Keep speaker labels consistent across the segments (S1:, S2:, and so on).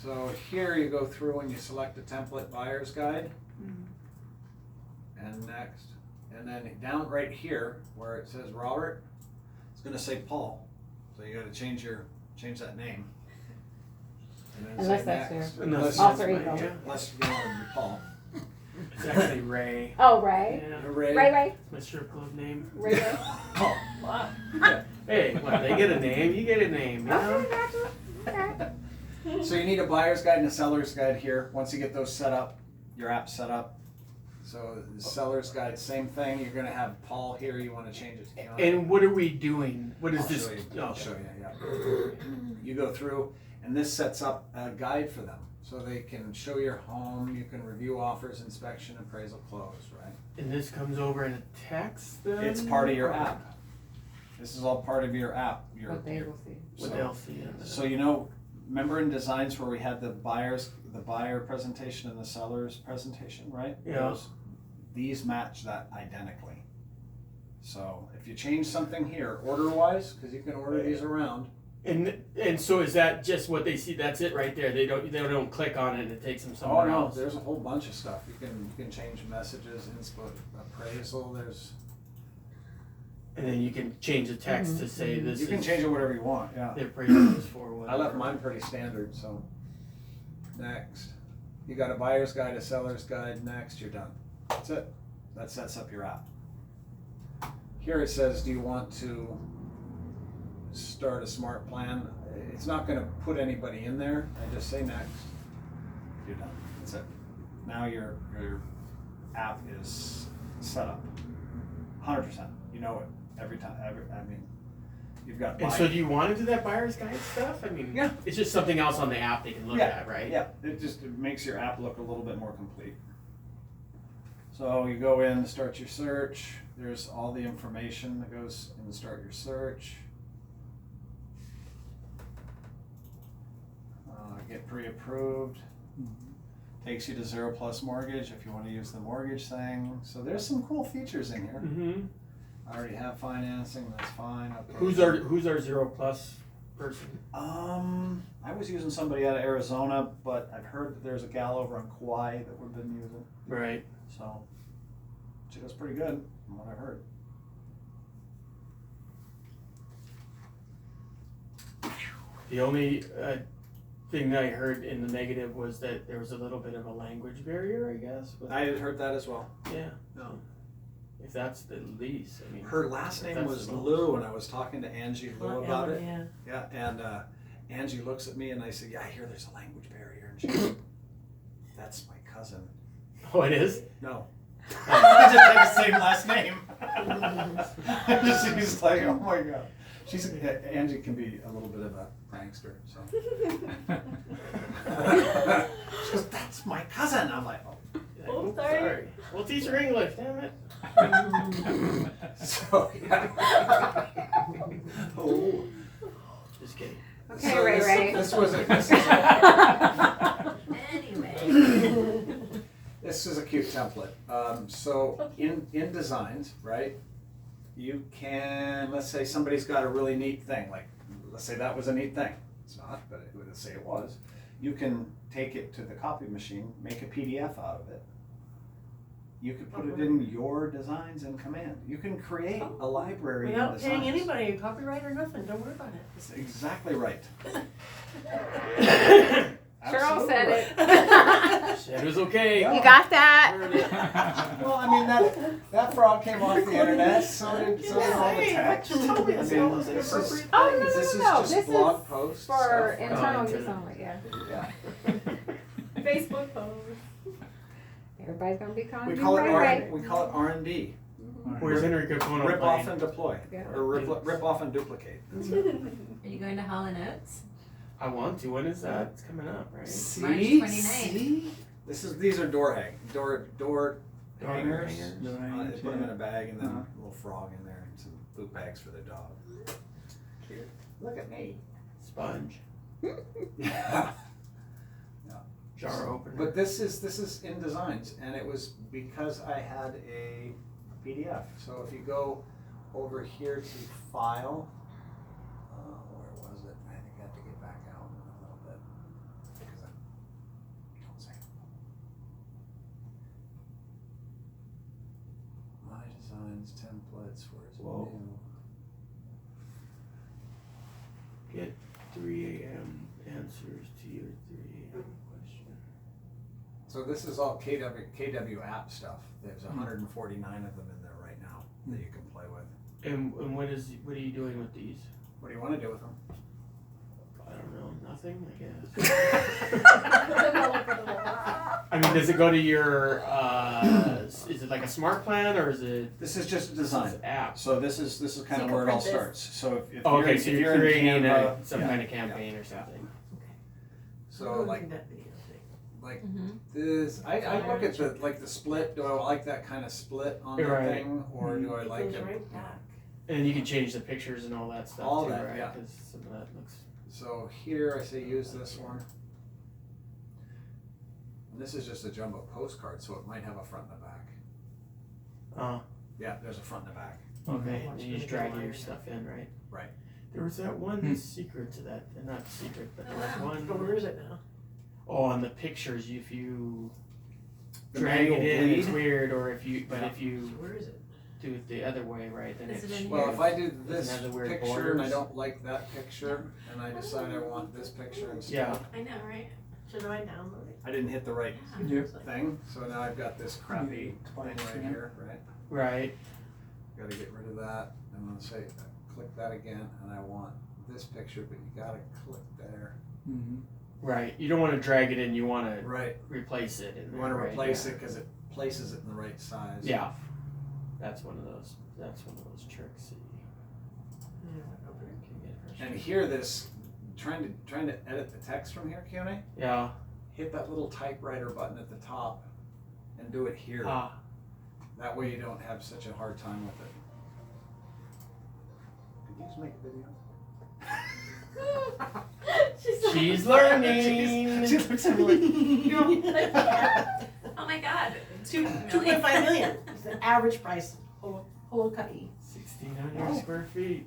S1: So here you go through and you select the template buyer's guide. And next. And then down right here where it says Robert, it's gonna say Paul. So you gotta change that name. And then
S2: Unless
S1: say
S2: that's
S1: next.
S2: your
S1: Unless
S2: alter
S1: it's
S2: ego.
S1: my- unless you want to be Paul.
S3: It's actually Ray.
S2: Oh, Ray.
S3: Yeah.
S1: Ray.
S3: It's my strip club name.
S2: Ray.
S1: Oh,
S2: What?
S1: yeah.
S3: Hey, well, they get a name, you get a name, you know?
S2: Okay, gotcha. Okay.
S1: So you need a buyer's guide and a seller's guide here. Once you get those set up, your app's set up. So the seller's guide, same thing. You're gonna have Paul here. You want to change it to Keanu.
S3: And what are we doing? What is
S1: I'll
S3: this?
S1: show you.
S3: Oh,
S1: I'll show you. Yeah. You go through, and this sets up a guide for them, so they can show your home. You can review offers, inspection, appraisal, close. Right.
S3: And this comes over in a text then?
S1: It's part of your app. This is all part of your app.
S2: What they will see.
S3: What they'll see in the...
S1: So remember in designs where we had the buyer presentation and the seller's presentation, right?
S3: Yeah.
S1: These match that identically. So if you change something here, order-wise, because you can order these around.
S3: And so is that just what they see? That's it right there. They don't click on it and it takes them somewhere else.
S1: There's a whole bunch of stuff. You can change messages, inspo, appraisal.
S3: And then you can change the text to say this.
S1: You can change it whatever you want. Yeah.
S3: The appraisal is for whatever.
S1: I left mine pretty standard. So next, you got a buyer's guide, a seller's guide. Next, you're done. That's it. That sets up your app. Here it says, do you want to start a smart plan? It's not going to put anybody in there. I just say next. You're done. That's it. Now your app is set up. 100%. You know it every time. You've got.
S3: And so do you want to do that buyer's guide stuff? I mean,
S1: yeah.
S3: It's just something else on the app they can look at, right?
S1: Yeah. It makes your app look a little bit more complete. So you go in, start your search. There's all the information that goes in start your search. Get pre-approved. Takes you to 0+ mortgage if you want to use the mortgage thing. So there's some cool features in here.
S3: Mm-hmm.
S1: I already have financing. That's fine. Okay.
S3: Who's our 0+ person?
S1: I was using somebody out of Arizona, but I've heard that there's a gal over on Kauai that we've been using.
S3: Right.
S1: So she does pretty good from what I've heard.
S3: The only thing that I heard in the negative was that there was a little bit of a language barrier, I guess.
S1: I had heard that as well.
S3: Yeah.
S1: No.
S3: If that's the least, I mean.
S1: Her last name
S3: that's
S1: was
S3: the most.
S1: Lou, and I was talking to Angie Lou about it.
S4: Yeah.
S1: Yeah, and Angie looks at me and I said, "Yeah, I hear there's a language barrier." And she goes, "That's my cousin."
S3: Oh, it is?
S1: No. I just had the same last name. She's like, "Oh my god." Angie can be a little bit of a prankster, so. She goes, "That's my cousin." I'm like, "Oh."
S4: Oh, sorry.
S3: We'll teach her English, damn it.
S1: So yeah. Oh.
S3: Just kidding.
S2: Okay,
S1: So
S2: Ray.
S1: This was
S4: Anyway.
S1: This is a cute template. So in designs, right? You can, let's say somebody's got a really neat thing, like let's say that was a neat thing. It's not, but let's say it was. You can take it to the copy machine, make a PDF out of it. You could put it in your designs in Command. You can create a library
S4: Without
S1: in
S4: paying
S1: designs.
S4: anybody a copyright or nothing. Don't worry about it.
S1: That's exactly right.
S2: Cheryl said it.
S3: It was okay.
S2: You got that?
S1: Well, I mean that frog came off the internet. So did all the text.
S4: Tell me it's
S1: I mean,
S4: all the
S1: this is-
S4: appropriate
S2: Oh,
S4: things.
S1: This is
S2: no.
S1: just
S2: This
S1: blog
S2: is
S1: posts
S2: for
S1: stuff.
S2: internal
S3: into
S2: use
S3: it.
S2: only, yeah.
S1: Yeah.
S4: Facebook post.
S2: Everybody's gonna be calling
S1: We
S2: you
S1: call it
S2: Ray.
S1: we call it R&D.
S3: Where's Enrico going
S1: Rip
S3: online?
S1: off and deploy,
S2: Yeah.
S1: or rip off and duplicate. That's it.
S5: Are you going to Hall & Oates?
S3: I want to. When is that? It's coming up, right?
S1: See,
S5: March 29th.
S1: see. These are door hangers.
S3: Door
S1: Hangers.
S3: hangers.
S1: They put them in a bag and then a little frog in there and some poop bags for their dog. Cute. Look at me.
S3: Sponge.
S1: Yeah.
S3: Jar opener.
S1: But this is in designs, and it was because I had a PDF. So if you go over here to file, where was it? I think I have to get back out a little bit because My designs, templates, where's
S3: Whoa.
S1: new?
S3: Get 3 a.m. answers to your 3 a.m. question.
S1: So this is all KW app stuff. There's 149 of them in there right now that you can play with.
S3: And what are you doing with these?
S1: What do you want to do with them?
S3: I don't know, nothing, I guess. I mean, does it go to your, is it like a smart plan or is it?
S1: This is just a
S3: This
S1: design.
S3: is app.
S1: So this is kind
S4: So
S1: of
S4: you
S1: where it
S4: can
S1: all
S4: print
S1: starts. So if
S3: Oh,
S1: you're,
S3: okay, so
S1: if
S3: you're
S1: in
S3: creating
S1: Canva,
S3: some
S1: yeah,
S3: kind of campaign or something.
S1: So like
S4: that video thing.
S1: like
S5: Mm-hmm.
S1: this, I look at the split. Do I like that kind of split on the
S3: Right.
S1: thing, or do I
S4: It
S1: like
S4: goes
S1: it?
S4: right back.
S3: And you can change the pictures and all that stuff
S1: All
S3: too,
S1: that,
S3: right?
S1: yeah.
S3: Because some of that looks.
S1: So here I say use this one. And this is just a jumbo postcard, so it might have a front and a back.
S3: Oh,
S1: Yeah, there's a front and a back.
S3: okay.
S4: Watch
S3: And you just
S4: the
S3: drag
S4: line.
S3: your stuff in, right?
S1: Right.
S3: There was that one secret to that, not secret, but there was
S4: Oh,
S3: one.
S4: where is it now?
S3: Oh, on the pictures, if you
S1: The
S3: drag it
S1: manual
S3: in, it's
S1: bleed.
S3: weird. Or if you, but
S1: Yeah.
S3: if you
S4: Where is it?
S3: do it the other way, right, then
S5: Is
S3: it's
S5: it in
S1: Well, if I do
S3: Doesn't
S1: this
S3: have the weird
S1: picture and I
S3: borders.
S1: don't like that picture, and I decide I want this picture instead,
S3: Yeah.
S5: I know, right?
S4: Should I download it?
S1: I didn't hit the right
S2: Yeah.
S1: thing, so now I've got this crappy thing right here, right?
S3: right.
S1: Gotta get rid of that. I'm gonna say, click that again, and I want this picture, but you gotta click there.
S3: Right. You don't want to drag it in. You want to
S1: Right.
S3: replace it. In
S1: You wanna
S3: there, right?
S1: replace
S3: Yeah.
S1: it because it places it in the right size.
S3: Yeah. That's one of those. That's one of those tricks that you can get
S1: And
S3: frustrated.
S1: hear this, trying to edit the text from here, Keone,
S3: Yeah.
S1: hit that little typewriter button at the top and do it here.
S3: Ah.
S1: That way you don't have such a hard time with it. Could you just make a video?
S3: She's learning.
S1: She looks at me like,
S5: Oh my God.
S4: 2.5 million is the average price of whole cutty.
S3: 1,600 square feet.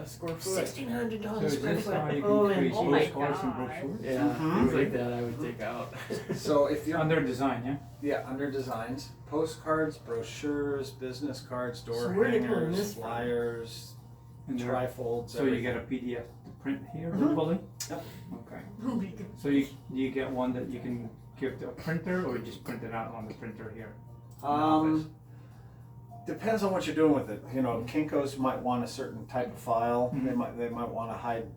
S3: Square foot.
S4: $1,600
S2: So
S4: square
S2: is this
S4: foot.
S2: how you
S4: Oh,
S2: can
S4: and
S2: create
S4: oh my
S2: postcards and
S4: God.
S2: brochures?
S3: Yeah.
S1: Mhm.
S3: Things like that I would take out.
S1: So if you're
S2: Under design, yeah?
S1: yeah, under designs, postcards, brochures, business cards, door
S4: So where are they pulling
S1: hangers,
S4: this from?
S1: flyers,
S2: And there-
S1: trifolds.
S2: So you get a PDF to print here
S4: Mhm.
S2: locally?
S1: Yep.
S2: Okay.
S4: Oh my God.
S2: So you get one that you can give to a printer, or you just print it out on the printer here?
S1: Depends on what you're doing with it. You know, Kinko's might want a certain type of file.
S2: Mhm.
S1: They might want to hide.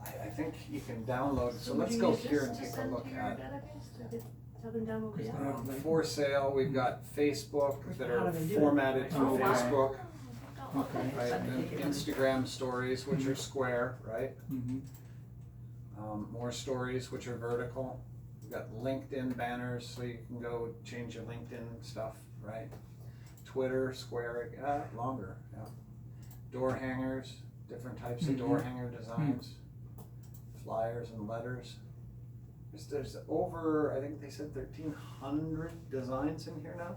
S1: I think you can download. So
S4: would
S1: let's
S4: you
S1: go
S4: use
S1: here
S4: this
S1: and
S4: to
S1: take a
S4: send
S1: look
S4: to your
S1: at.
S4: database to tell them download the app?
S1: For sale, we've got Facebook that
S4: How
S1: are
S4: do they do it?
S1: formatted through
S2: Oh, wow.
S1: Facebook,
S2: Okay.
S1: right? And then Instagram stories, which are square, right?
S2: Mm-hmm.
S1: More stories, which are vertical. We've got LinkedIn banners, so you can go change your LinkedIn stuff, right? Twitter, square, longer, yeah. Door hangers, different types of door hanger designs. Flyers and letters. There's over, I think they said 1,300 designs in here now.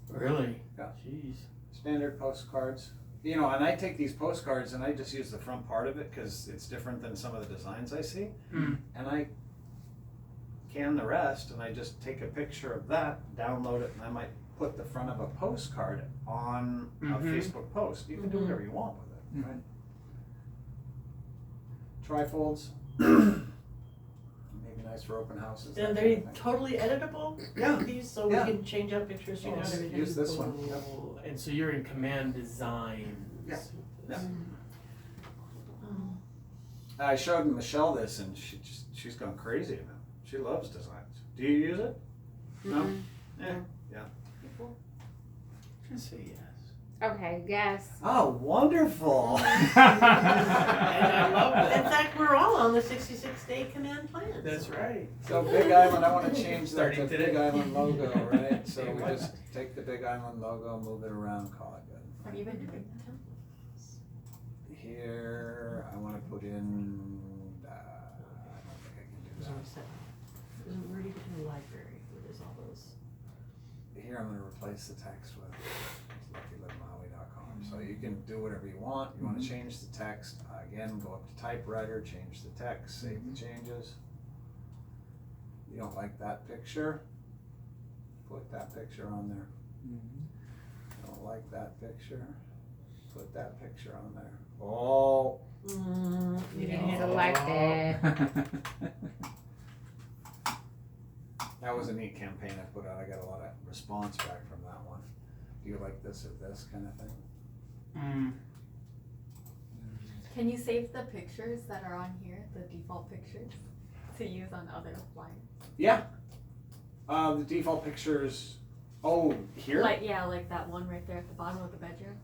S3: Really?
S1: Yeah.
S3: Jeez.
S1: Standard postcards. You know, and I take these postcards and I just use the front part of it because it's different than some of the designs I see.
S3: Mm.
S1: And I can the rest and I just take a picture of that, download it, and I might put the front of a postcard on a
S3: Mhm.
S1: Facebook post. You can do whatever you want with it, right? Trifolds. Maybe nice for open houses.
S4: Are
S1: that
S4: they
S1: kind of thing.
S4: totally editable?
S1: Yeah.
S4: These, so we
S1: Yeah.
S4: can change out pictures, you know,
S1: Yes,
S4: everything.
S1: use this one. Yep.
S3: Oh, and so you're in command design.
S1: Yeah. Yeah.
S4: Oh.
S1: I showed Michelle this and she's gone crazy about it. She loves designs. Do you use it? No? Yeah.
S3: Just say yes.
S2: Okay, yes.
S1: Oh, wonderful.
S3: And I love
S4: In
S3: that.
S4: fact, we're all on the 66-day command plan.
S3: That's right.
S1: So Big Island, I want to change that
S3: Starting
S1: to
S3: today.
S1: Big Island logo, right? So
S3: Say
S1: we
S3: what?
S1: just take the Big Island logo, move it around, call it good.
S5: Have you been doing
S1: Here, I want to put in, I don't think I can do that.
S4: Where do you get to the library? Where there's all those?
S1: Here, I'm going to replace the text with luckylivemaui.com. So you can do whatever you want. You want to change the text, again, go up to typewriter, change the text, save the changes. You don't like that picture, put that picture on there. Don't like that picture. Put that picture on there. Oh.
S4: You didn't hit
S5: Select it.
S1: That was a neat campaign I put out. I got a lot of response back from that one. Do you like this or this kind of thing?
S6: Can you save the pictures that are on here, the default pictures, to use on other flyers?
S1: Yeah. The default pictures. Oh, here?
S6: Like like that one right there at the bottom of the bedroom.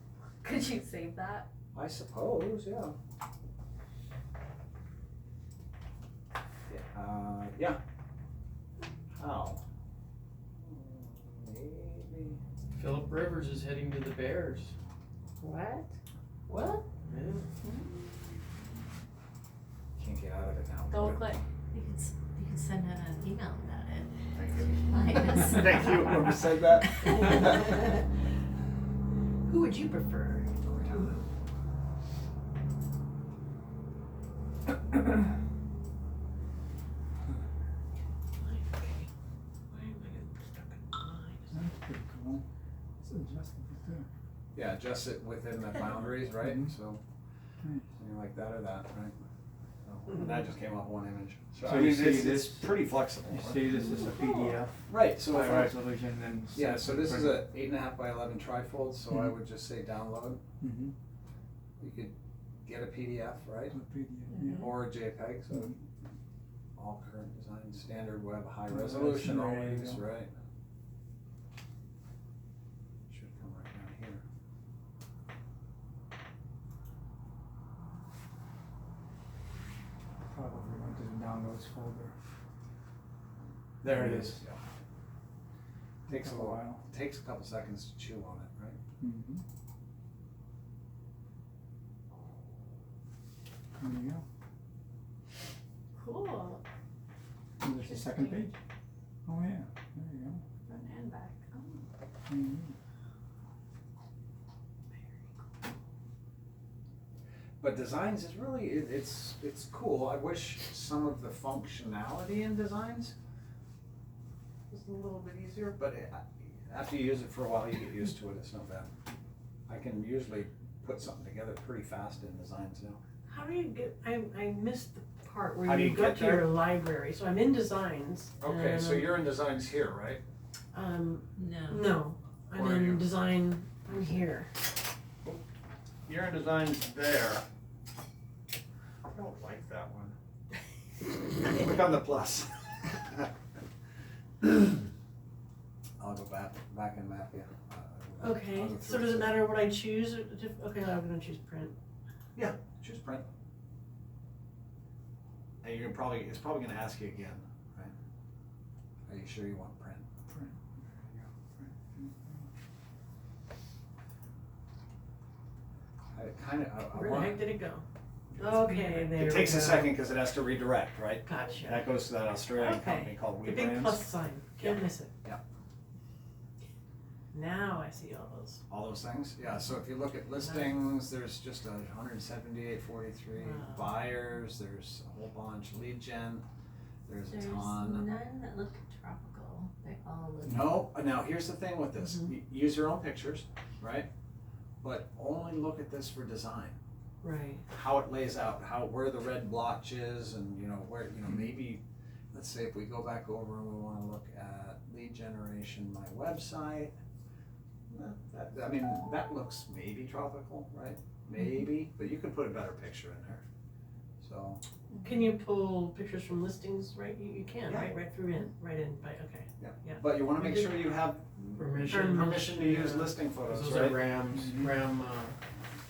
S6: Could you save that?
S1: I suppose, yeah. Yeah. How? Maybe.
S3: Philip Rivers is heading to the Bears.
S4: What? What?
S3: Yeah.
S1: Can't get out of it now.
S6: Double click.
S5: You can send out an email about it.
S1: Thank you. Thank you, whoever said that.
S4: Who would you prefer?
S7: That's pretty cool. It's adjustable too.
S1: Yeah, adjust it within the boundaries, right?
S7: Mhm.
S1: So,
S7: Nice.
S1: you like that or that, right? So, and that just came off one image. So,
S2: So
S1: I
S2: you
S1: mean,
S2: see
S1: it's
S2: this-
S1: pretty flexible.
S2: You
S1: right?
S2: see this is a PDF,
S1: Right, so
S2: high
S1: if I,
S2: resolution, then.
S1: yeah, so this is
S2: print.
S1: a 8.5 by 11 trifold, so I would just say download.
S7: Mm-hmm.
S1: You could get a PDF, right?
S7: Yeah.
S1: Or a JPEG, so
S7: Mhm.
S1: all current design, standard web, high
S7: Yeah,
S1: resolution
S7: there you
S1: always,
S7: go.
S1: right? Should come right down here.
S2: Probably went to the downloads folder.
S1: There it is. Yeah. Takes a
S2: Took a
S1: little,
S2: while.
S1: takes a couple seconds to chew on it, right?
S7: Mm-hmm. There you go.
S6: Cool.
S7: And there's the second page. Oh yeah, there you go.
S6: Front and back. Oh.
S7: Mhm.
S1: But designs is really, it's cool. I wish some of the functionality in designs was a little bit easier, but after you use it for a while, you get used to it. It's not bad. I can usually put something together pretty fast in designs now.
S4: How do you get, I missed the part
S1: How
S4: where
S1: do
S4: you
S1: you
S4: go
S1: get
S4: to
S1: there?
S4: your library, so I'm in designs.
S1: Okay, so
S4: and,
S1: you're in designs here, right?
S5: No.
S4: No, I'm
S1: Where are you?
S4: in design, I'm here.
S1: You're in designs there. I don't like that one. Click on the plus. I'll go back and map you.
S4: Okay,
S1: I'll go
S4: so
S1: through
S4: does it matter what I choose? Okay, I'm gonna choose print.
S1: Choose print. And it's probably gonna ask you again, right? Are you sure you want print?
S7: Print. There you go. Print.
S1: I kind of,
S4: Where the heck did it go? Okay, there we
S1: It takes a
S4: go.
S1: second because it has to redirect, right?
S4: Gotcha.
S1: That goes to that Australian
S4: Okay.
S1: company called
S4: The
S1: We
S4: big
S1: Brands.
S4: plus sign, can't
S1: Yeah.
S4: miss it.
S1: Yeah.
S4: Now I see all those.
S1: All those things, yeah, so if you look at listings, there's just 178.43
S4: Wow.
S1: buyers, there's a whole bunch, lead gen, there's a
S5: There's
S1: ton.
S5: none that look tropical. They all look.
S1: No, now here's the thing with this,
S4: Mhm.
S1: use your own pictures, right? But only look at this for design,
S4: Right.
S1: how it lays out, where the red blotch is and, where, maybe, let's say if we go back over and we wanna look at lead generation, my website. That looks maybe tropical, right? Maybe, but you can put a better picture in there. So,
S4: Can you pull pictures from listings, right? You can,
S1: Yeah.
S4: right through right in, okay.
S1: but you wanna make sure you have
S3: Permission.
S1: permission to use
S3: Yeah.
S1: listing photos,
S3: Those are
S1: right?
S3: RAM.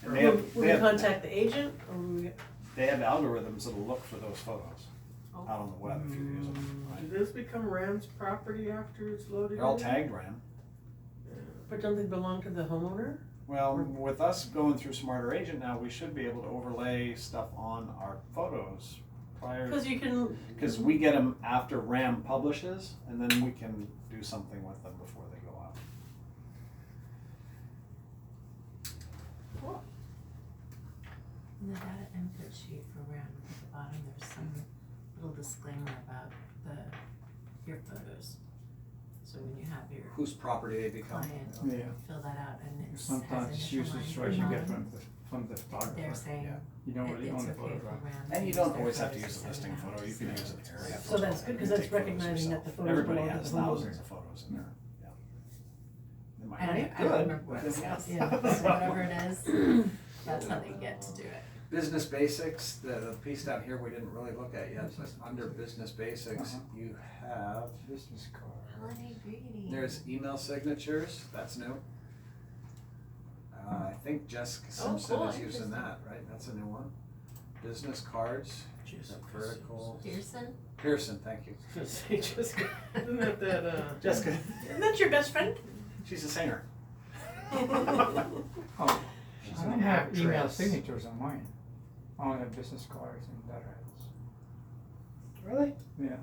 S1: And they have,
S4: Will
S1: they
S4: we
S1: have,
S4: contact the agent or will we?
S1: they have algorithms that'll look for those photos
S4: Oh.
S1: out on the web if you use them,
S3: Do
S1: right?
S3: those become RAM's property after it's loaded?
S1: They're all
S3: in?
S1: tagged RAM.
S4: But don't they belong to the homeowner?
S1: Well, with us going through Smarter Agent now, we should be able to overlay stuff on our photos prior,
S4: Because you can,
S1: because we get them after RAM publishes, and then we can do something with them before they go out.
S5: In the data input sheet for RAM at the bottom, there's some little disclaimer about your photos. So so when you have your
S1: whose property they become.
S5: client
S7: Yeah.
S5: fill that out and it has
S7: Sometimes it's
S5: initial
S7: useless
S5: lines
S7: choice you get
S5: on,
S7: from the photographer.
S5: they're saying
S1: Yeah.
S7: You don't really
S5: it's
S7: own the
S5: okay for
S7: photograph.
S5: Ram to
S1: And you
S5: use
S1: don't
S5: their
S1: always have to
S5: photos
S1: use a
S5: send
S1: listing
S5: it out
S1: photo,
S5: to
S1: you can
S5: see
S1: use an
S5: it.
S1: area
S4: So
S1: photo.
S4: that's good, 'cause
S1: You
S4: that's
S1: take photos
S4: recognizing
S1: yourself.
S4: that the photos
S1: Everybody
S4: belong to
S1: has
S4: the homeowner.
S1: thousands of photos in there, yeah. They might
S5: I
S1: not
S5: don't,
S1: be
S5: I don't
S1: good,
S5: remember
S1: but
S5: what
S1: then
S5: it
S1: yeah.
S5: says,
S4: Yeah.
S5: so whatever it is, that's how they get to do it.
S1: Business basics, the piece down here we didn't really look at yet, but under business basics,
S7: Uh-huh.
S1: you have,
S7: Business card.
S5: Holiday greeting.
S1: there's email signatures, that's new. I think Jessica
S4: Oh,
S1: Simpson
S4: cool,
S1: is using
S4: interesting.
S1: that, right? That's a new one. Business cards, that vertical.
S5: Pearson?
S1: Pearson, thank you.
S3: Say Jessica, isn't that
S1: Jessica,
S4: Isn't that your best friend?
S1: she's a singer.
S7: Oh,
S3: She's
S7: I
S3: an
S7: don't have email
S3: actress.
S7: signatures on mine. I only have business cards and letterheads.
S1: Really?
S7: Yeah.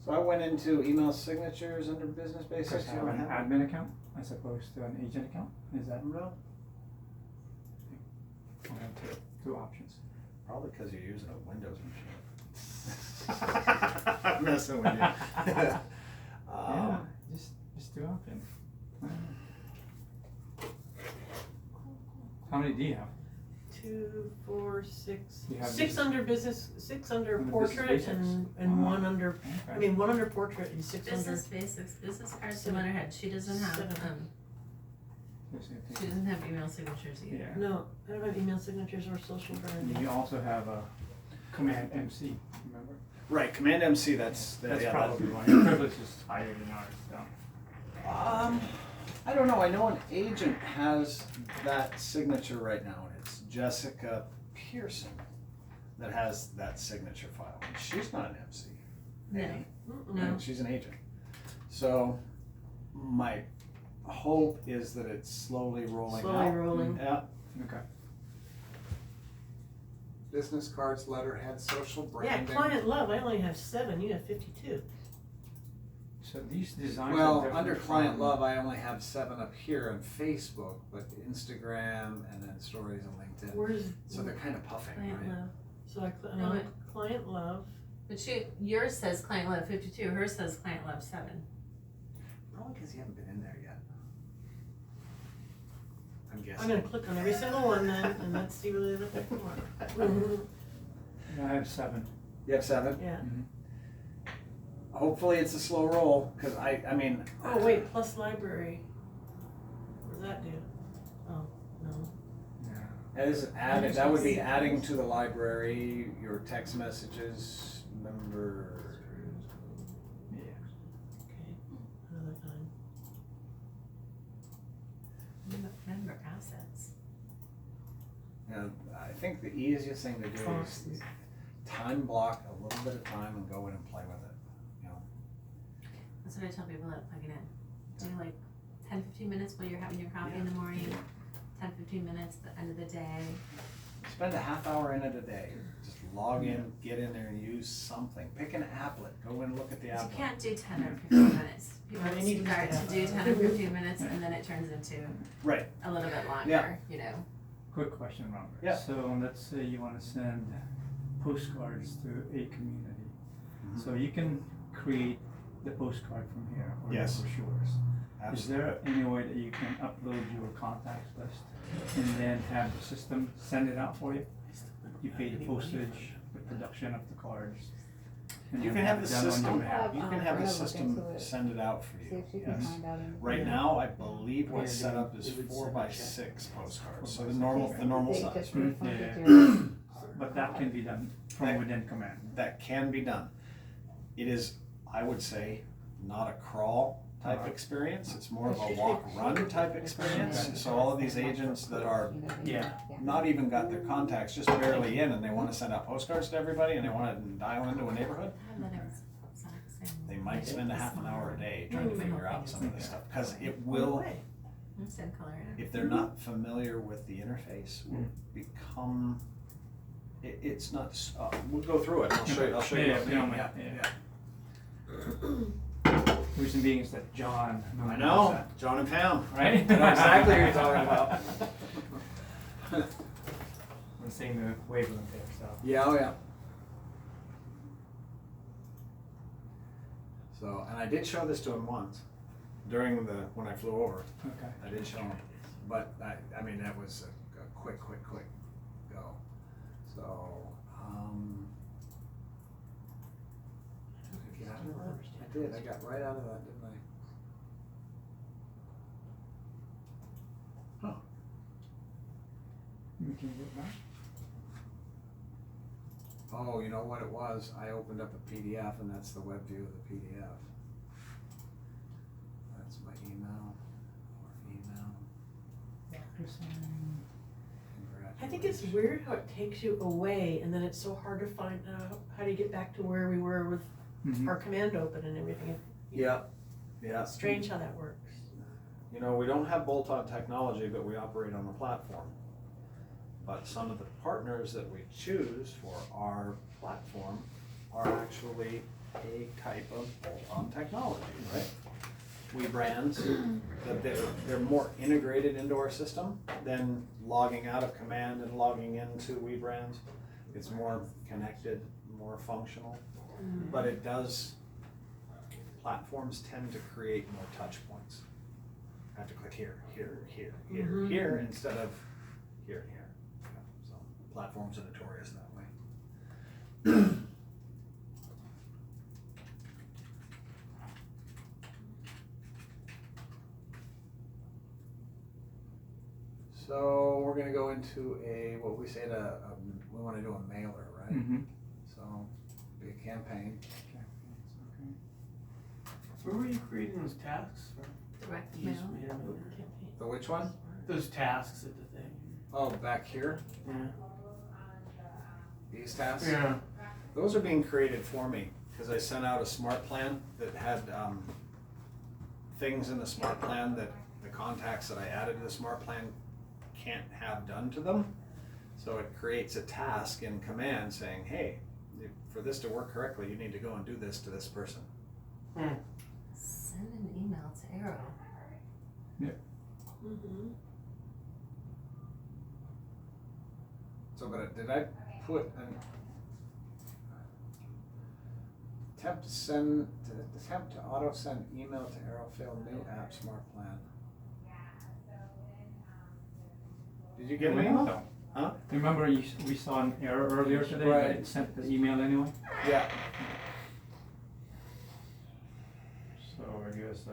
S1: So I went into email signatures under business basics.
S7: Because I
S1: You
S7: have
S1: don't
S7: an
S1: have
S7: admin account as opposed to an agent account. Is that?
S1: no?
S7: I have two options.
S1: Probably because you're using a Windows machine. I'm messing with you.
S7: Yeah,
S1: Um,
S7: just two options. How many do you have?
S4: 2, 4, 6.
S7: You have
S4: 6
S7: business-
S4: under business, 6 under
S7: Under
S4: portrait
S7: business
S4: and
S7: basics.
S4: one under, I
S7: Okay.
S4: mean, 1 under portrait and 6 under.
S5: Business basics, business cards and
S4: Seven.
S5: letterhead, she doesn't have,
S4: Seven.
S5: she doesn't have email signatures either.
S7: Yeah.
S4: No, I don't have email signatures or social branding.
S7: You also have a Command MC, remember?
S1: right, Command MC. That's
S7: That's
S1: yeah,
S7: probably why your privilege is higher than ours, so.
S1: I don't know. I know an agent has that signature right now, and it's Jessica Pearson that has that signature file. And she's not an MC.
S5: No.
S1: Amy.
S5: No.
S1: She's an agent. So my hope is that it's slowly rolling
S4: Slowly
S1: out.
S4: rolling.
S1: Yeah.
S7: Okay.
S1: Business cards, letterhead, social
S4: Yeah,
S1: branding.
S4: client love, I only have 7, you have 52.
S7: So these designs are
S1: Well,
S7: different
S1: under client
S7: from-
S1: love, I only have 7 up here on Facebook, but Instagram and then stories on LinkedIn.
S4: Where's,
S1: So they're kind of puffing,
S5: Client
S1: right?
S5: love.
S4: so I,
S5: No, it-
S4: client love,
S5: But yours says client love 52, hers says client love 7.
S1: Probably because you haven't been in there yet. I'm
S4: I'm
S1: guessing.
S4: gonna click on every single one then, and let's see where they look like more.
S7: Yeah, I have 7.
S1: You have 7?
S4: Yeah,
S1: Hopefully it's a slow roll, because I mean.
S4: oh wait, plus library. What does that do? Oh, no.
S7: Yeah.
S1: That is added, that would be adding to the library, your text messages, member.
S7: Yeah.
S4: Okay, another time.
S5: Member assets.
S1: You know, I think the easiest thing to do
S4: Fonts.
S1: is time block a little bit of time and go in and play with it, you know.
S5: That's what I tell people that plug it in. Do like 10-15 minutes while you're having your coffee in the morning, 10-15 minutes at the end of the day.
S1: Spend a half hour in it a day, just log in, get in there and use something, pick an applet, go in and look at the
S5: 'Cause you
S1: applet.
S5: can't do 10 or 15 minutes. People
S4: Right, you need to
S5: start
S4: just
S5: to do
S4: have
S5: 10 or 15 minutes and then it turns into
S1: Right,
S5: a little bit longer,
S1: Yeah.
S5: you know.
S7: Quick question, Robert.
S1: Yeah.
S7: So let's say you want to send postcards to a community. So you can create the postcard from here or
S1: Yes.
S7: the brochures. Is
S1: absolutely.
S7: there any way that you can upload your contacts list and then have the system send it out for you? You pay the postage, the production of the cards. and
S1: You
S7: then
S1: can have the
S7: it done on your
S1: system,
S7: behalf.
S1: you can have the
S8: I'll look
S1: system
S8: into it.
S1: send it out for
S8: See
S1: you,
S8: if you can
S1: yes.
S8: find out. anything.
S1: Right now, I believe
S3: Or
S1: what's
S3: they
S1: set
S3: would-
S1: up is
S3: they would
S1: 4
S3: send
S1: by
S3: a check.
S1: 6 postcards, so
S7: 4
S1: the
S7: by
S1: normal,
S8: 6.
S1: the normal
S8: They
S1: size.
S8: just
S7: Mm,
S8: refunded
S7: yeah.
S8: your-
S7: But that can be done from
S1: That-
S7: within command.
S1: That can be done. It is, I would say, not a crawl type
S7: Uh-huh.
S1: experience, it's more of a walk-run type experience. So all of these agents that are
S8: You know,
S3: Yeah.
S1: not even got their contacts, just barely in, and they wanna send out postcards to everybody, and they wanna dial into a neighborhood,
S5: I have that exact same.
S1: they might spend a half an hour a day trying to
S5: Maybe
S1: figure
S5: my
S1: out some of this
S5: fingers
S1: stuff, cause it
S4: By the
S1: will,
S4: way,
S5: Same color in it.
S1: if they're not familiar with the interface, will become, it's not, we'll go through it, I'll show you,
S7: Yeah, if you don't mind,
S1: yeah.
S7: Reason being is that John.
S1: I
S7: knows
S1: know,
S7: that.
S1: John and Pam,
S7: Right?
S1: I know exactly what you're talking about.
S7: On the same wavelength there, so.
S1: Yeah, oh yeah. So, and I did show this to him once, when I flew over,
S7: Okay.
S1: I did show them. But I mean, that was a quick go. So, did I get out of that? I did, I got right out of that, didn't I?
S7: We can get back.
S1: Oh, you know what it was? I opened up a PDF and that's the web view of the PDF. That's my email.
S4: I think it's weird how it takes you away and then it's so hard to find out how to get back to where we were with
S7: Mhm.
S4: our command open and everything.
S1: Yeah.
S4: Strange how that works.
S1: You know, we don't have bolt-on technology, but we operate on the platform. But some of the partners that we choose for our platform are actually a type of bolt-on technology, right? We brands, that they're more integrated into our system than logging out of command and logging into WeBrands. It's more connected, more functional, but it does, platforms tend to create more touch points. I have to click here, here, instead of here and here. Yeah, so platforms are notorious that way. So we're gonna go into what we say we wanna do a mailer, right?
S7: Mm-hmm.
S1: So, be a campaign.
S3: Where were you creating those tasks?
S5: Direct
S3: You just
S5: mail.
S3: made them in
S1: The which one?
S3: there. Those tasks at the thing.
S1: Oh, back here,
S3: Yeah.
S1: these tasks?
S3: Yeah.
S1: Those are being created for me, because I sent out a smart plan that had, things in the smart plan that the contacts that I added to the smart plan can't have done to them. So it creates a task in command saying, hey, for this to work correctly, you need to go and do this to this person.
S5: Send an email to Arrow.
S1: So, but did I put an attempt to auto send email to Arrowfield new app smart plan? Did you get an email?
S7: No.
S1: Huh?
S7: Remember we saw an error earlier today,
S1: Right.
S7: but it sent the email anyway?
S1: Yeah.
S7: So I guess,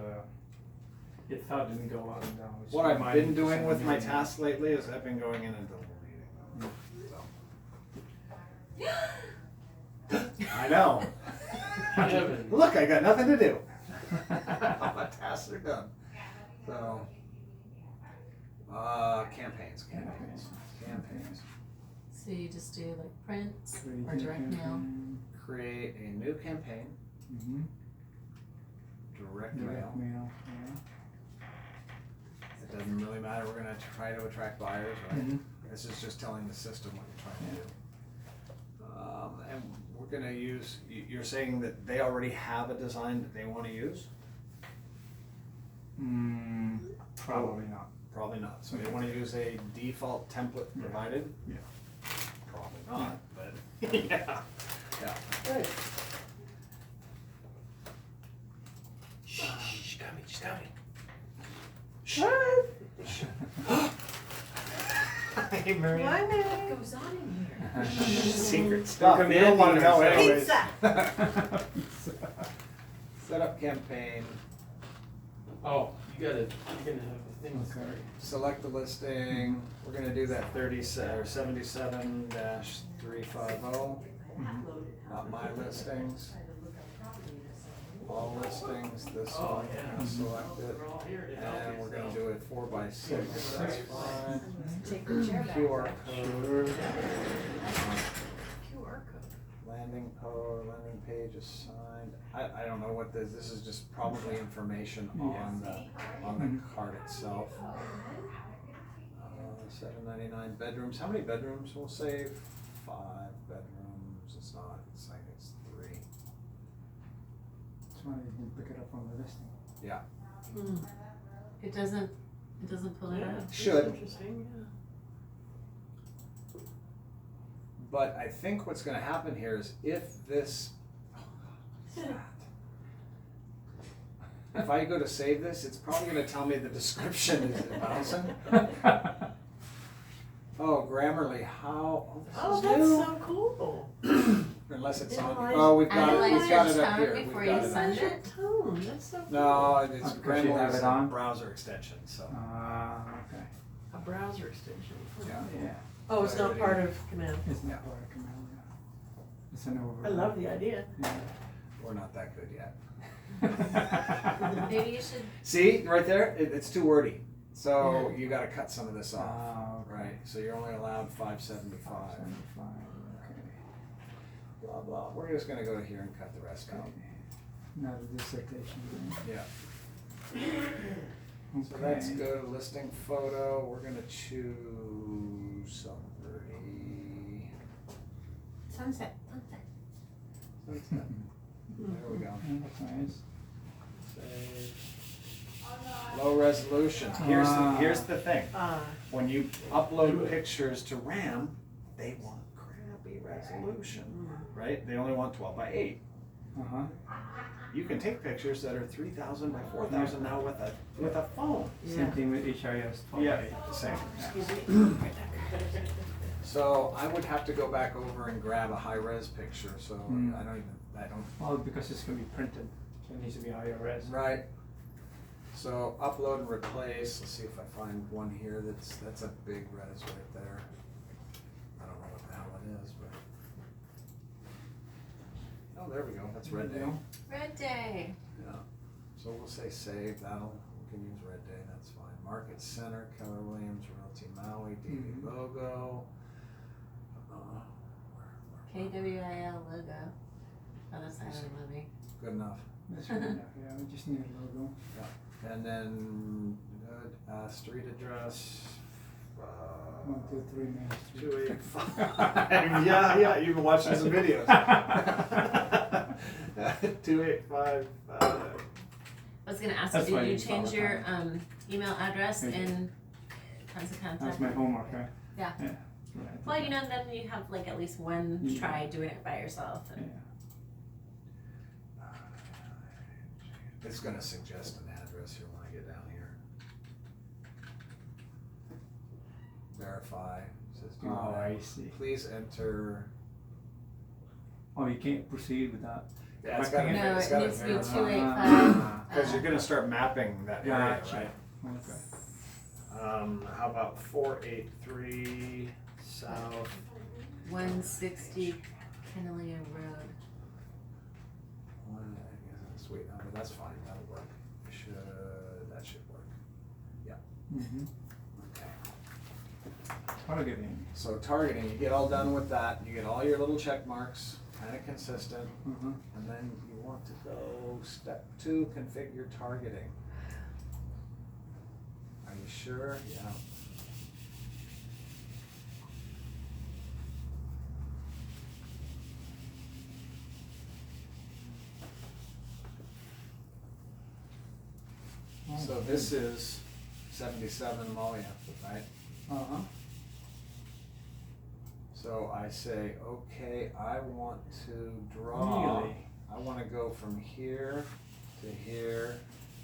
S7: it thought didn't go out and down.
S1: What I've been doing with my tasks lately is I've been going in and deleting them. So. I know.
S3: Kevin.
S1: Look, I got nothing to do. My tasks are done. So, campaigns.
S5: So you just do like print
S7: Create
S5: or
S7: new
S5: direct mail.
S7: campaign.
S1: Create a new campaign,
S7: Mhm.
S1: direct
S7: Direct
S1: mail.
S7: mail, yeah.
S1: It doesn't really matter, we're gonna try to attract buyers, right?
S7: Mhm.
S1: This is just telling the system what you're trying to do. And we're gonna use, you're saying that they already have a design that they wanna use?
S7: Probably not.
S1: Probably not, so they wanna use a default template provided?
S7: Yeah.
S1: Probably not, but, yeah.
S3: Hey. Shh, coming, she's coming.
S1: Hey, Mary.
S4: Why,
S5: What
S4: man?
S5: goes on in here?
S1: Secret stuff, you don't wanna know anyways. Set up campaign,
S3: Oh, you're gonna have the thing.
S7: Okay.
S1: select the listing, we're gonna do that 77-350, not my listings. All listings, this
S3: Oh,
S1: one,
S3: yeah.
S1: I'm gonna select it,
S3: We're all here to help
S1: and
S3: you.
S1: we're gonna do it 4x6, that's fine.
S4: Take the chair back.
S1: QR code,
S4: QR code.
S1: landing page assigned, I don't know what this is just probably information on the card itself. $7.99 bedrooms, how many bedrooms? We'll say 5 bedrooms, it's not, it's like it's 3.
S7: That's why you can pick it up on the listing.
S1: Yeah,
S5: It doesn't pull it
S3: Yeah.
S5: up.
S1: should.
S4: Interesting, yeah.
S1: But I think what's gonna happen here is if this, if I go to save this, it's probably gonna tell me the description is bouncing. Oh, Grammarly, how,
S4: Oh,
S1: this is
S4: that's
S1: new.
S4: so cool.
S1: Unless it's on,
S4: Analyze-
S1: oh, we've got it
S5: Analyze
S1: up
S5: your
S1: here.
S5: tone
S1: We've
S5: before
S1: got
S5: you
S1: it.
S5: send
S4: That's your
S5: it.
S4: tone, that's so cool.
S1: No, it's
S7: Because you have
S1: Grammarly's
S7: it
S1: a
S7: on?
S1: browser extension, so,
S7: Okay.
S4: A browser extension.
S1: yeah.
S7: Yeah.
S4: Oh, it's not part of command.
S7: It's not part of command, yeah. It's an over.
S4: I love the idea.
S1: We're not that good yet.
S7: Yeah.
S5: Maybe you should,
S1: See, right there, it's too wordy, so you gotta cut some of this off,
S7: Oh, okay.
S1: right? So you're only allowed 575,
S7: 75, okay.
S1: blah, blah. We're just gonna go here and cut the rest out.
S7: Not a dissertation.
S1: Yeah.
S7: Okay.
S1: So let's go to listing photo, we're gonna choose somebody.
S5: sunset.
S1: There we go.
S7: Yeah, that's nice.
S1: Save. Low resolution. Here's the thing. When you upload pictures to RAM, they want crappy resolution, right? They only want 12 by 8.
S7: Uh-huh.
S1: You can take pictures that are 3,000 by 4,000 now with a phone.
S7: Same thing with HIS 12.
S1: Yeah, the same.
S4: Excuse me.
S1: So I would have to go back over and grab a high res picture. So
S7: Mm.
S1: I don't.
S7: Well, because it's gonna be printed, so it needs to be higher res.
S1: Right. So upload and replace. Let's see if I find one here that's a big res right there. I don't know what the hell it is, but oh, there we go. That's Red Day.
S5: Red Day.
S1: Yeah. So we'll say save. We can use Red Day. That's fine. Market Center, Keller Williams, Realty Maui, DB logo.
S5: KWIL logo. Oh, that's not really movie.
S1: Good enough.
S7: That's good enough, yeah, we just need a logo.
S1: And then street address.
S7: 123 Main Street.
S1: 285. Yeah, you've been watching some videos. 2855.
S5: I was gonna ask
S7: That's
S5: you,
S7: why
S5: did you
S7: you saw
S5: change
S7: the
S5: your email address
S7: Thank you.
S5: in Tons of Contact?
S7: That's my homework, right?
S5: Yeah.
S7: Yeah.
S5: Well, you know, then you have like at least one
S7: Yeah.
S5: try doing it by yourself.
S7: Yeah.
S5: And
S1: It's gonna suggest an address here when I get down here. Verify. Says, do you
S7: Oh,
S1: want
S7: I see.
S1: please enter.
S7: Oh, you can't proceed without.
S1: Yeah, it's
S7: Correcting
S1: gotta,
S5: No,
S1: it's
S5: it
S1: gotta
S5: needs to be
S1: verify.
S5: 285.
S1: Because you're gonna start mapping that area,
S7: Gotcha.
S1: right?
S7: Okay.
S1: How about 483 South?
S5: 160 Kennelia Road.
S1: Sweet, no, but that's fine, that'll work. That should work.
S7: Mm-hmm.
S1: Okay.
S7: Targeting.
S1: So targeting, you get all done with that, you get all your little check marks, kind of consistent,
S7: Mm-hmm.
S1: and then you want to go step 2, configure targeting. Are you sure? Yeah. So this is 77 Moya, right?
S7: Uh-huh.
S1: So I say, okay, I want to draw.
S7: Really?
S1: I want to go from here to here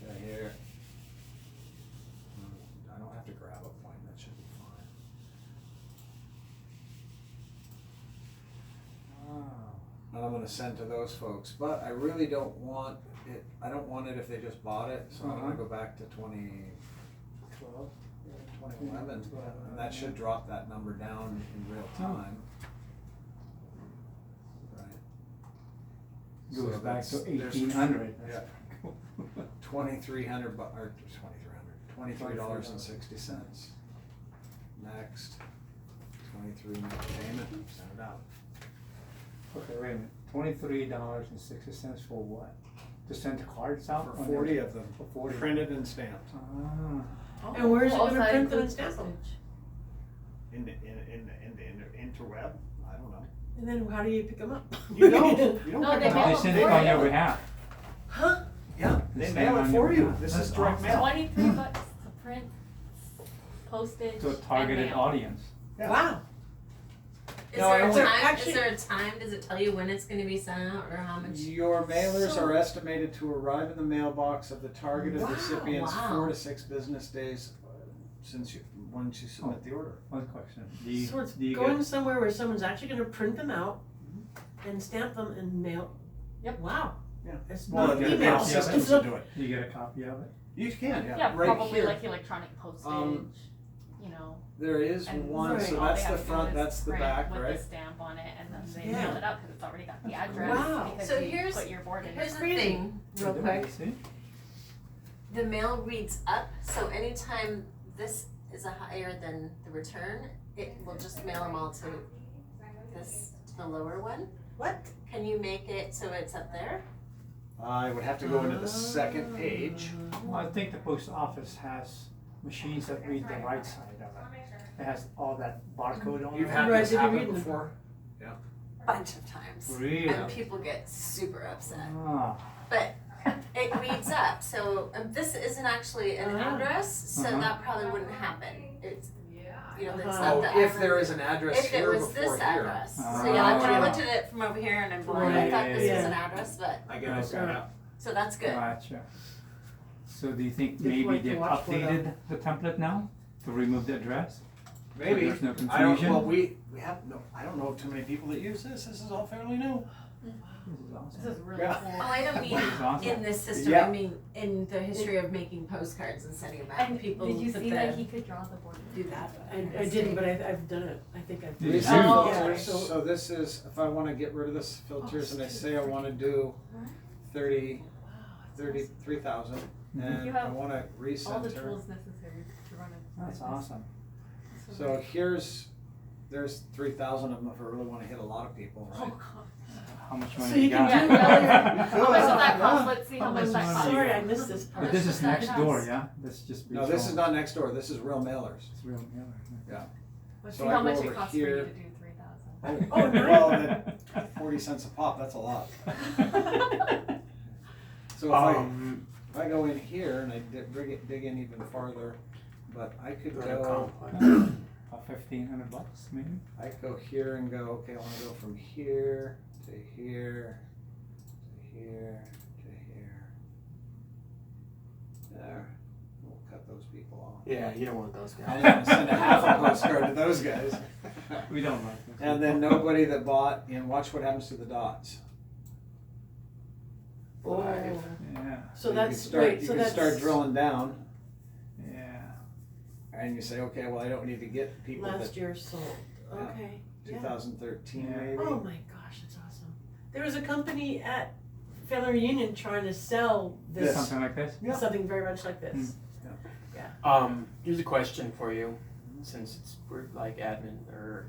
S1: to here. I don't have to grab a point, that should be fine. Oh. And I'm going to send to those folks, but I really don't want it. I don't want it if they just bought it, so I'm going to go back to 2012. 2011, and that should drop that number down in real time. Right.
S7: Goes
S1: So
S7: back to
S1: there's
S7: 1800.
S1: Yeah. $2,300 or $23.60. Next, 23 make payment, send it out.
S7: Okay, wait a minute. $23.60 for what? To send the cards out?
S1: For 40 of them,
S7: For 40.
S1: printed and stamped.
S7: Ah.
S4: And where's it
S6: Oh,
S4: gonna
S6: that
S4: print them and
S6: includes
S4: stamp them?
S6: postage.
S1: In the interweb, I don't know.
S4: And then how do you pick them up?
S1: You don't
S6: No,
S1: pick
S6: they
S1: them
S6: mail
S1: up.
S7: They
S6: them
S7: send it
S6: for
S7: on
S6: you.
S7: your behalf.
S4: Huh?
S1: Yeah, they
S7: They
S1: mail
S7: send
S1: it
S7: on
S1: for
S7: your
S1: you.
S7: behalf.
S1: This
S7: That's
S1: is direct
S7: awesome.
S1: mail.
S6: 23 bucks to print, postage,
S7: To a
S6: and
S7: targeted
S6: mail.
S7: audience.
S5: Is
S1: No, I
S5: there a
S1: only-
S5: time?
S4: Actually-
S5: Is there a time? Does it tell you when it's going to be sent out or how much?
S1: Your mailers
S4: So-
S1: are estimated to arrive in the mailbox of the targeted
S4: Wow.
S1: recipients
S5: Wow.
S1: 4 to 6 business days once you submit the order.
S7: One question, do you,
S4: So it's
S7: do you
S4: going
S7: get,
S4: somewhere where someone's actually gonna print them out and stamp them and mail.
S6: Yep.
S4: Wow.
S1: Yeah.
S4: It's
S7: Well,
S4: not
S7: you get a
S4: email.
S7: copy of it?
S1: Systems
S4: It's
S1: to
S4: not,
S1: do it.
S7: do you get a copy of it?
S1: You can, yeah.
S6: Yeah,
S1: right
S6: probably
S1: here.
S6: like electronic postage, you know.
S1: There is
S6: And
S1: one,
S4: Right.
S1: so
S6: all they
S1: that's
S6: have
S1: the
S6: to do
S1: front,
S6: is
S1: that's the
S6: print
S1: back,
S6: with
S1: right?
S6: the stamp on it, and then they
S4: Yeah.
S6: mail it up because it's already got the address.
S4: Wow.
S6: Because
S5: So
S6: you
S5: here's-
S6: put your board in.
S5: Here's the
S4: crazy.
S5: thing, real quick.
S7: See?
S5: The mail reads up, so anytime this is a higher than the return, it will just mail them all to this, the lower one.
S4: what?
S5: Can you make it so it's up there?
S1: I would have to go into the second page.
S7: Well, I think the post office has machines that read the right side of it. It has all that barcode on it.
S1: You've had
S4: Right,
S1: this
S4: did you
S1: happen
S4: read them?
S1: before?
S5: Bunch of times.
S7: Really?
S5: And people get super upset.
S7: Ah,
S5: But it reads up, so this isn't actually an
S4: Ah.
S5: address, so
S7: Uh-huh.
S5: that probably wouldn't happen. It's, you know, it's
S4: Uh-huh.
S5: not
S1: Oh,
S5: the
S1: if there
S5: average-
S1: is an address
S5: If it
S1: here
S5: was
S1: before
S5: this
S1: here.
S5: address. So
S7: Ah.
S5: yeah, like when I
S1: Oh.
S5: looked at it from over here and I'm blind, I
S4: Right,
S5: thought this was
S4: yeah.
S5: an address, but,
S1: I get it,
S7: Okay.
S1: yeah.
S5: so that's good.
S7: gotcha. So do you think
S4: Good
S7: maybe
S4: point to
S7: they've
S4: watch for, though.
S7: updated the template now to remove the address?
S1: Maybe.
S7: There's no
S1: I don't,
S7: confusion?
S1: well, we have, no, I don't know of too many people that use this. This is all fairly new.
S7: This is awesome.
S6: This is really
S1: Yeah.
S6: cool.
S5: Oh, I don't
S7: This is
S5: mean
S7: awesome.
S5: in this system,
S1: Yeah.
S5: I mean in the history of making postcards and sending them out.
S6: And
S5: People
S6: did you
S5: put
S6: see
S5: the-
S6: that he could draw the border?
S5: do that.
S4: I didn't, but I've done it. I think I've.
S7: Did you
S1: Recent
S7: zoom?
S6: Oh.
S1: filters,
S4: Yeah,
S1: so this is, if I wanna get rid of this filters and I say I wanna do 33,000 and
S6: You
S1: I
S6: have
S1: wanna
S6: All the
S1: recenter.
S6: tools necessary to run a
S7: That's
S6: business.
S7: awesome.
S1: So there's 3,000 of them if I really wanna hit a lot of people,
S6: Oh
S1: right?
S6: god.
S7: How much
S4: So
S7: money
S4: you
S7: you
S4: can
S7: got?
S4: do that.
S6: How much does that cost?
S1: Yeah.
S6: Let's see how
S7: How
S6: much
S7: much
S6: that
S7: money
S6: costs.
S7: you
S4: Sorry,
S7: got?
S4: I missed this part.
S7: But this is next
S6: Yes.
S7: door, yeah? This just
S1: No, this is not next door, this is real mailers.
S7: It's real mailer.
S6: Let's
S1: So
S6: see
S1: I
S6: how
S1: go
S6: much
S1: over
S6: it costs for you
S1: here.
S6: to do 3,000.
S4: Oh, nice.
S1: Well, then 40 cents a pop, that's a lot. So if I go in here and I dig in even farther, but I could go,
S7: About $1,500 maybe?
S1: I could go here and go, okay, I wanna go from here to here, to here, to here. There, we'll cut those people off.
S3: Yeah, you don't want those
S1: I
S3: guys.
S1: didn't wanna send a half a postcard to those guys.
S7: We don't like this.
S1: And then nobody that bought, and watch what happens to the dots.
S4: Oh.
S7: Yeah,
S4: So
S1: You can
S4: that's,
S1: start-
S4: wait, so
S1: You can
S4: that's.
S1: start drilling down,
S7: yeah.
S1: and you say, okay, well, I don't need to get people
S4: Last
S1: that
S4: year sold,
S1: Yeah.
S4: okay, yeah.
S1: 2013
S7: Yeah.
S1: maybe.
S4: Oh my gosh, that's awesome. There was a company at Family Reunion trying to sell this,
S7: Something like this?
S1: Yeah.
S4: something very much like this.
S3: Here's a question for you, since we're like admin or